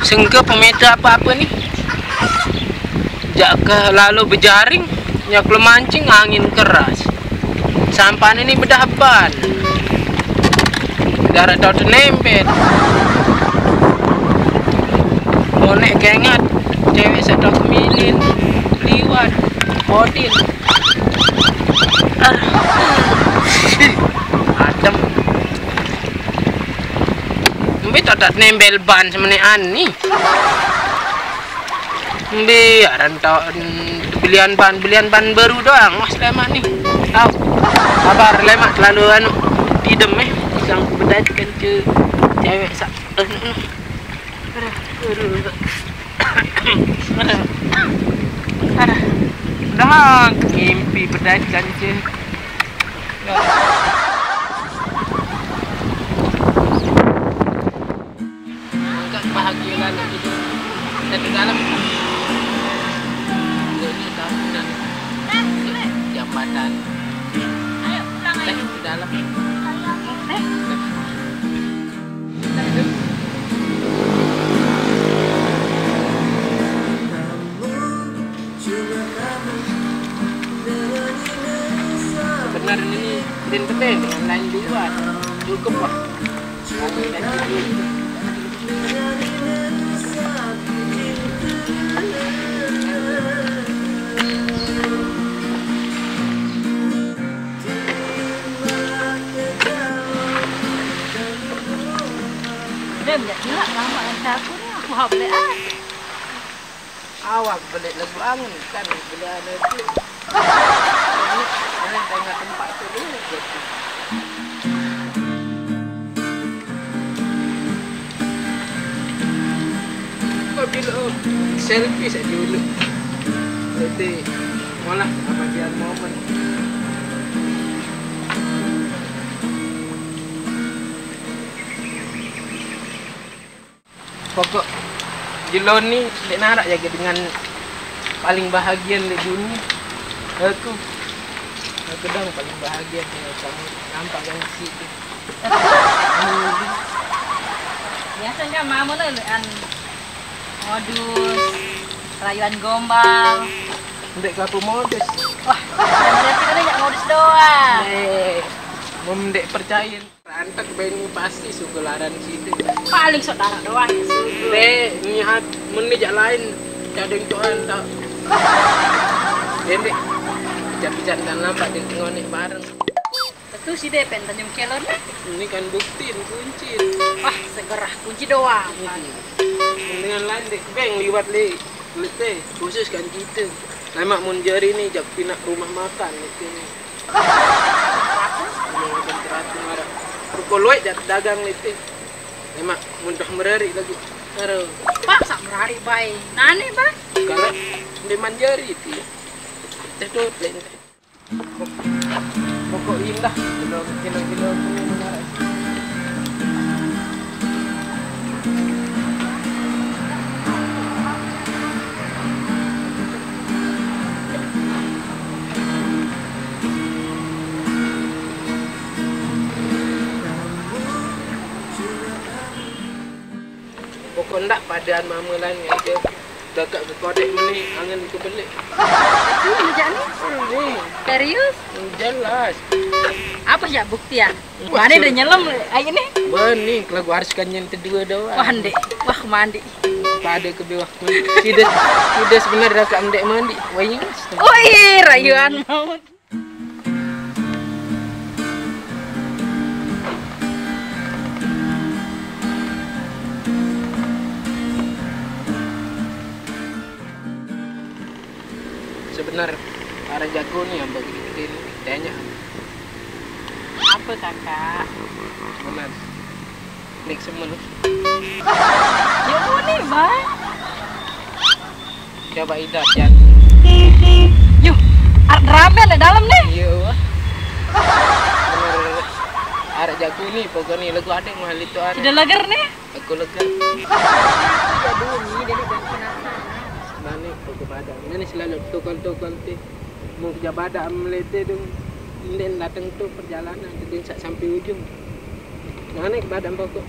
Sengke pemeta apa-apa nih. Jaka lalu berjaring, nyak lu mancing angin keras. Sampan ini berdaban. Darat tau nempel. Bonek kengat, cewek sedang kemilin, liwat, bodin. Adem. Mbe tak nembel ban semene ani. Mbe aran tau belian ban baru doang. Mas lemak nih. Tahu. Kabar lemak selalu anu idem sang bedat kan cewek sak. Dah ngimpi bedat kan Angkat bahagia lagi di dalam. Ini tahunan jambatan. Ayo pulang ayo. Di dalam. Benar ini dan betul dengan lain luar cukup lah. Dia banyak gila lama aku nih aku boleh Awak beli lagu angin kan beli ada itu. Ini tengah tempat tu dulu gitu. Bila selfie saja dulu. Jadi malah abadian momen. Pokok Jelon ni dek narak jaga dengan paling bahagia di dunia. Aku dah paling bahagia dengan kamu. Nampak yang situ. Biasanya mama leluan modus, rayuan gombal. Ndek aku modus. Wah, berarti kan nyak modus doang. Mendek percaya. Rantak bengi pasti sugelaran situ. Paling saudara doang ya sugu. Dek, niat menijak lain. Cadeng tuan tak. Dek, bicara-bicara dan lambat dan ngonek bareng. Tentu si Depen tanjung kelon. Ini kan bukti kunci. Wah, segerah kunci doang. Dengan lain dek beng liwat le. Lete khusus kan kita. Lemak mun jari ni jak pinak rumah makan itu. Rukoloi dagang itu. Lemak mun dah merari lagi. Aduh. Pak sak merari bae. Nane, Pak? Kalau di manjari itu. Tetut lain. Pokok indah. Kilo-kilo menara. Pokok ndak padaan mama lain aja. Dekat ke kodek ni angin ke belik. Ini bijak ni? Serius? Jelas. Apa sih buktian? Mana dia nyelam air ni? Bening kalau gua harus kanyen kedua doang. Wah, Ndek. Wah, mandi. Pada ke bawah tu. Tidak sebenarnya dak ndek mandi. Wah, Oi, rayuan maut. sebenar para jago nih yang bagi gede tanya apa kakak benar nik semen ya nih bang coba idat yang yuk rame ada dalam nih iya benar ada jago nih pokoknya lagu ada yang mahal itu ada sudah legar nih aku legar jadul nih dari bangsa nani pokok badan ini selalu tukal-tukal teh mau kerja badan melete dong ini datang tuh perjalanan jadi sampai ujung nani ke badan pokok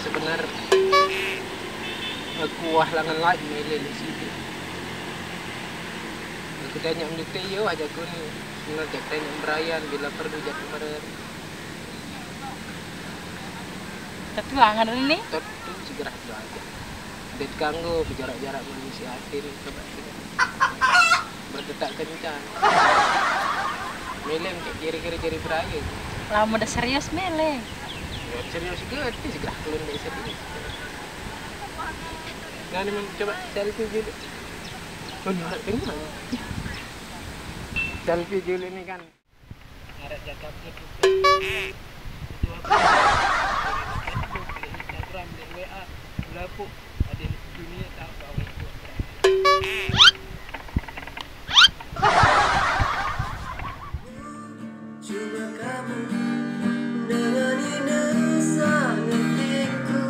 Sebenarnya aku wahlangan lagi milih di sini. Aku tanya menit yo aja aku nih. Benar jak tanya Brian bila perlu jak kemarin. Tapi angan ini. Tentu segera aja. Det kanggo jarak-jarak manusia hati nih coba kita. Berdetak kencang. Milih kayak kiri-kiri jadi Brian. Lama udah serius mele. Ya, serius gede segera keluar dari sini. Nah, ini coba selfie dulu. Oh, nyarak tengah. Selfie dulu ini kan. Nyarak jaga kita. Instagram, di WA, berapa ada di dunia tahu bahwa itu. Cuma kamu dengan ini sangat hatiku.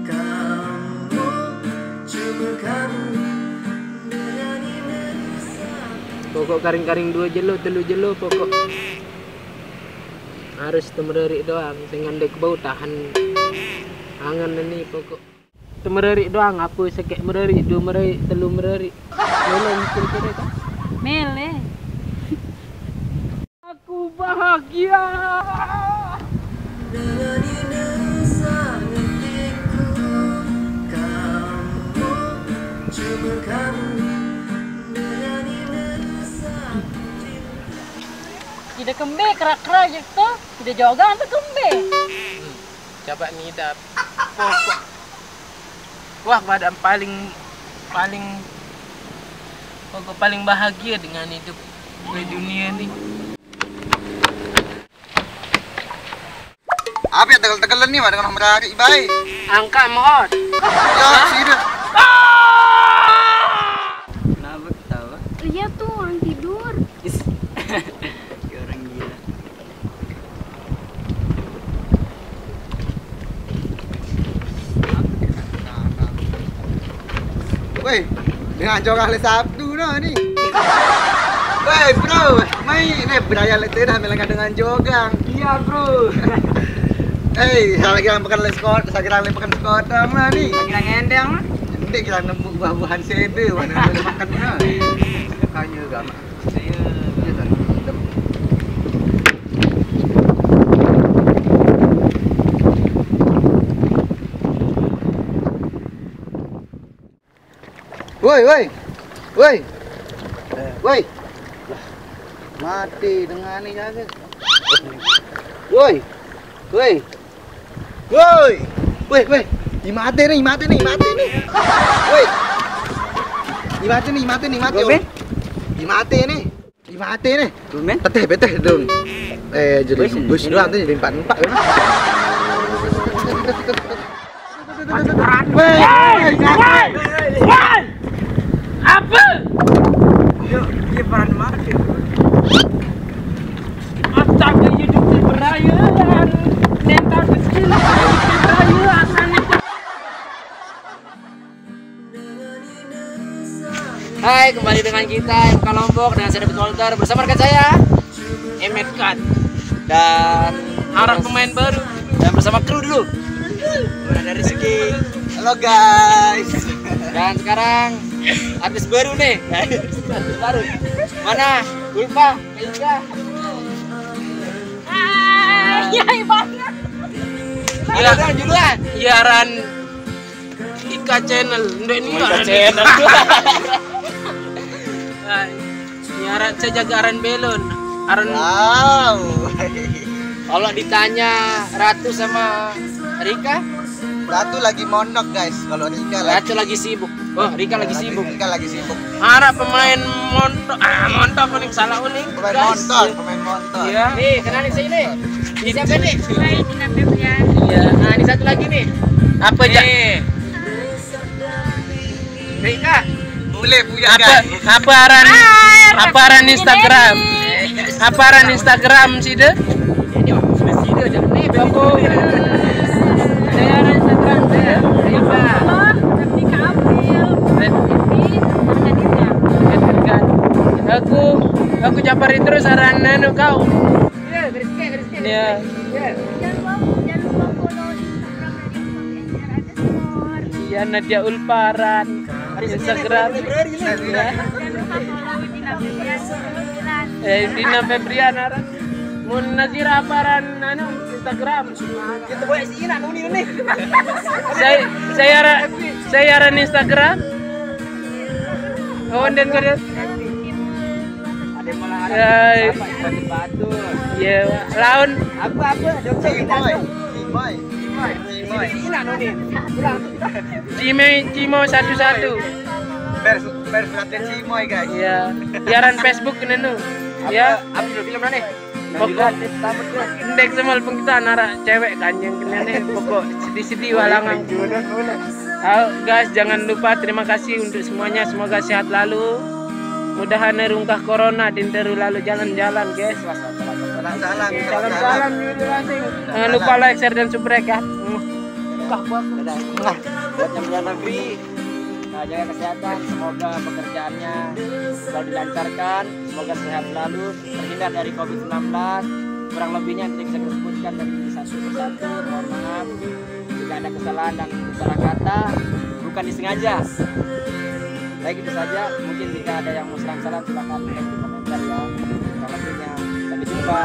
Kamu, cuma kamu dengan ini sangat. Pokok karing-karing 2 jelo, 3 jelo pokok. Harus temererik doang, dengan dek bau tahan angan ini pokok. Temererik doang, apa sekek mererik, 2 mererik, 3 mererik. Mele kira-kira kan? Mele. Aku bahagia. Dengan ini sangat hatiku. Kamu, cuma kamu dengan ini sangat. Tidak kembe kerak-kerak gitu. Tidak jogan tuh kembe. Coba nih dap. Pokok. Wah, badan paling pokok paling bahagia dengan hidup di dunia ini. Apa ya tegal-tegalan nih dengan merari baik. Angka mohon. Ya, sini. Kenapa ketawa? Iya tuh orang tidur. Kayak orang gila. Woi, dengan jorang le Sabtu no ni. Woi, bro, mai ni beraya le dah melangan dengan jogang. Iya bro. Hey, saya lagi makan le skot, saya kira le makan skotang lah ni. Kira ngendeng mah. Nanti kita nemu buah-buahan sede, mana boleh makan mana. Kaya gak mak. Saya Woi, woi. Woi. Woi. Mati dengan ni jaga. Woi. Woi. Woi. Woi, woi. Mati ni. Woi. Mati ni. Gomen? Mati ni. Mati ni. Gomen? Beteh dong. Jadi bus doang tu jadi 4-4 kan. Woi. Apa? Dia peran mati. Astaga, hidup di perayaan. Mental kecil di perayaan. Hai, kembali dengan kita MK Lombok dan saya David Walter bersama rekan saya Emet kan. dan Harap pemain baru. dan bersama kru dulu. Dari segi Halo guys. dan sekarang artis baru nih. Artis baru. Mana? Ulfa, Ika. Iya banget. Ada dong juluan. Siaran Ika Channel. Ndek ni Ika Ika Channel. Siaran saya jaga Aran Belon. Aran Wow. Kalau ditanya Ratu sama Rika, Ratu lagi monok guys. Kalau Rika Ratu lagi sibuk. Oh, Rika lagi sibuk. Rika lagi sibuk. harap pemain montok. Montok kuning salah uning. Pemain montor. Iya. Nih, kenalin saya ini. Ini siapa nih? Hai, Tina Febrian. Iya. Nah, ini satu lagi nih. Apa aja? Rika. Boleh punya Apa guys. apa aran Instagram? Aparan Instagram sih deh. Ini masih dia jangan nih. Aku saya ada Instagram saya. Ayo Pak. Tapi April. Aku capari terus saran anu kau. Iya, garis ke. Iya. Jangan lupa follow Instagram Radio Iya Nadia Ulparan. Instagram. Jangan lupa follow Dina Febrian. Dina Febrian aran. Mun Nazira Aparan anu Instagram. Kita boleh sih nak nih. Saya aran Instagram. Oh dan kode. Ada malah ada Ya. apa batu. Iya, laun Apa dokter kita tuh. Cimoy. Ini nak nih. Pulang. Cimo 11. Pers latihan Cimoy guys. Iya. Siaran Facebook nenu. Ya, Apa dulu film mana nih? pokok indeks semal pengkitaan nara cewek kanjeng kenene pokok sedih-sedih walangang. Guys, jangan lupa terima kasih untuk semuanya, semoga sehat lalu. Mudahan rungkah corona dinteru lalu jalan-jalan guys. Salam. Salam dulu langsung. Jangan lupa like, share dan subscribe ya. Buat yang luar negeri, jaga kesehatan, semoga pekerjaannya selalu dilancarkan, semoga sehat selalu, terhindar dari COVID-19. Kurang lebihnya tidak bisa disebutkan dan satu persatu. Mohon maaf jika ada kesalahan dan salah kata, bukan disengaja. Baik itu saja. Mungkin jika ada yang mau salah silakan di komentar ya. Kurang lebihnya sampai jumpa.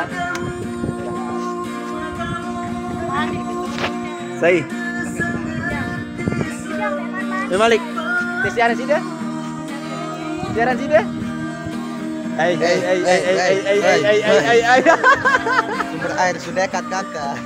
Saya. Malik. Siaran sih deh. Siaran sih deh. Hai. Sumber air sudah dekat kakak.